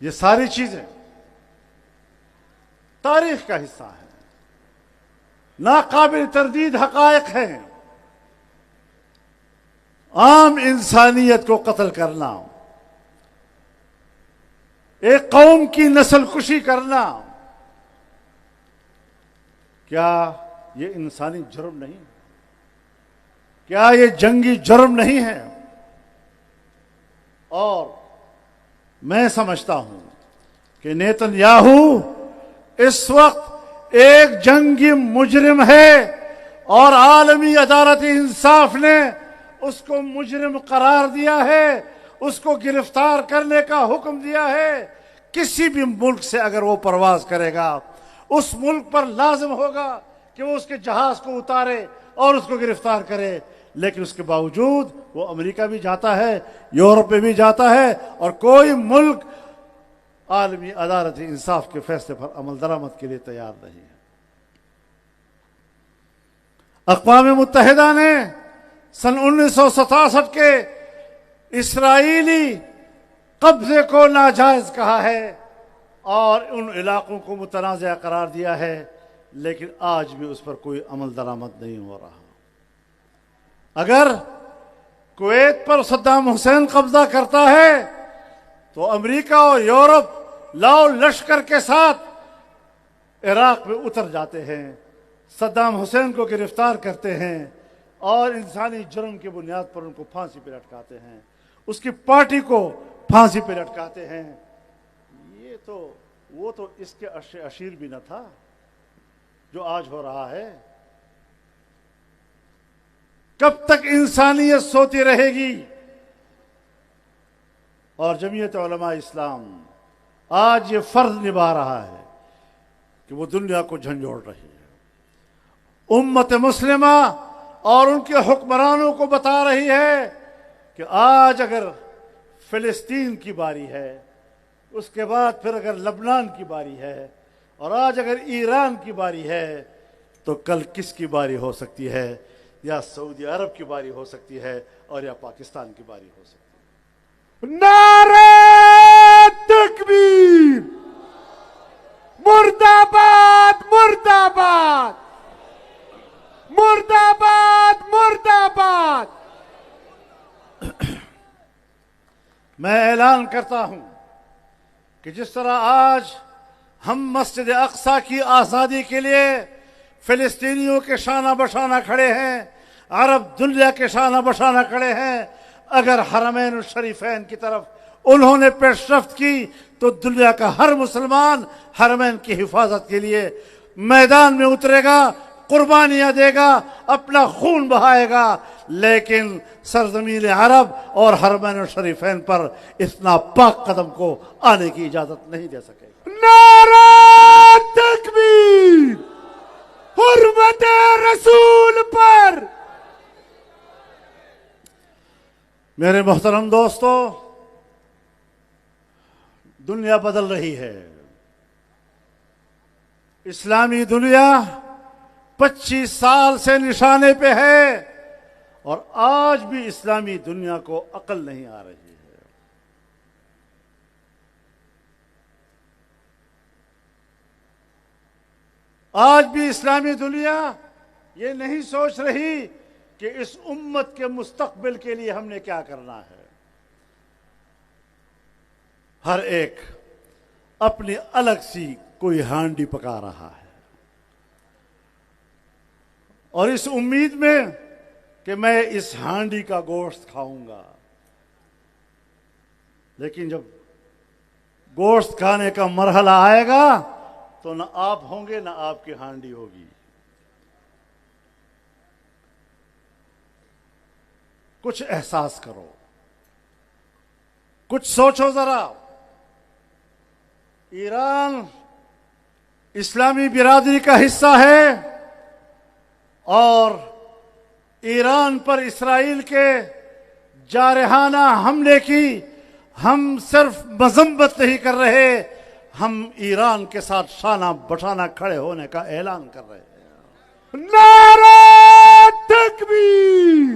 یہ ساری چیزیں تاریخ کا حصہ ہیں، ناقابل تردید حقائق ہیں۔ عام انسانیت کو قتل کرنا، ایک قوم کی نسل کشی کرنا، کیا یہ انسانی جرم نہیں؟ کیا یہ جنگی جرم نہیں ہے؟ اور میں سمجھتا ہوں کہ نیتن یاہو اس وقت ایک جنگی مجرم ہے، اور عالمی عدالت انصاف نے اس کو مجرم قرار دیا ہے، اس کو گرفتار کرنے کا حکم دیا ہے۔ کسی بھی ملک سے اگر وہ پرواز کرے گا، اس ملک پر لازم ہوگا کہ وہ اس کے جہاز کو اتارے اور اس کو گرفتار کرے، لیکن اس کے باوجود وہ امریکہ بھی جاتا ہے، یورپ میں بھی جاتا ہے، اور کوئی ملک عالمی عدالت انصاف کے فیصلے پر عمل درآمد کے لیے تیار نہیں ہے۔ اقوام متحدہ نے سن 1967 کے اسرائیلی قبضے کو ناجائز کہا ہے اور ان علاقوں کو متنازع قرار دیا ہے، لیکن آج بھی اس پر کوئی عمل درآمد نہیں ہو رہا۔ اگر کویت پر صدام حسین قبضہ کرتا ہے تو امریکہ اور یورپ لاؤ لشکر کے ساتھ عراق میں اتر جاتے ہیں، صدام حسین کو گرفتار کرتے ہیں اور انسانی جرم کی بنیاد پر ان کو پھانسی پہ لٹکاتے ہیں، اس کی پارٹی کو پھانسی پہ لٹکاتے ہیں۔ وہ تو اس کے اشیر بھی نہ تھا جو آج ہو رہا ہے۔ کب تک انسانیت سوتی رہے گی؟ اور جمعیت علماء اسلام آج یہ فرض نبھا رہا ہے کہ وہ دنیا کو جھنجھوڑ رہی ہے، امت مسلمہ اور ان کے حکمرانوں کو بتا رہی ہے کہ آج اگر فلسطین کی باری ہے، اس کے بعد پھر اگر لبنان کی باری ہے، اور آج اگر ایران کی باری ہے، تو کل کس کی باری ہو سکتی ہے؟ یا سعودی عرب کی باری ہو سکتی ہے، اور یا پاکستان کی باری ہو سکتی ہے۔ نعرہ تکبیر! مرد آباد مرد آباد! مرد آباد مرد آباد! میں اعلان کرتا ہوں کہ جس طرح آج ہم مسجد اقصی کی آزادی کے لیے فلسطینیوں کے شانہ بشانہ کھڑے ہیں، عرب دنیا کے شانہ بشانہ کھڑے ہیں، اگر حرمین الشریفین کی طرف انہوں نے پیش رفت کی تو دنیا کا ہر مسلمان حرمین کی حفاظت کے لیے میدان میں اترے گا، قربانیاں دے گا، اپنا خون بہائے گا، لیکن سرزمین عرب اور حرمین الشریفین پر اتنا پاک قدم کو آنے کی اجازت نہیں دے سکے گا۔ نعرہ تکبیر! حرمت رسول پر! میرے محترم دوستو، دنیا بدل رہی ہے۔ اسلامی دنیا 25 سال سے نشانے پہ ہے، اور آج بھی اسلامی دنیا کو عقل نہیں آ رہی ہے۔ آج بھی اسلامی دنیا یہ نہیں سوچ رہی کہ اس امت کے مستقبل کے لیے ہم نے کیا کرنا ہے۔ ہر ایک اپنی الگ سی کوئی ہانڈی پکا رہا ہے، اور اس امید میں کہ میں اس ہانڈی کا گوشت کھاؤں گا، لیکن جب گوشت کھانے کا مرحلہ آئے گا تو نہ آپ ہوں گے نہ آپ کی ہانڈی ہوگی۔ کچھ احساس کرو، کچھ سوچو ذرا۔ ایران اسلامی برادری کا حصہ ہے، اور ایران پر اسرائیل کے جارحانہ حملے کی ہم صرف مذمت نہیں کر رہے، ہم ایران کے ساتھ شانہ بشانہ کھڑے ہونے کا اعلان کر رہے ہیں۔ نعرہ تکبیر!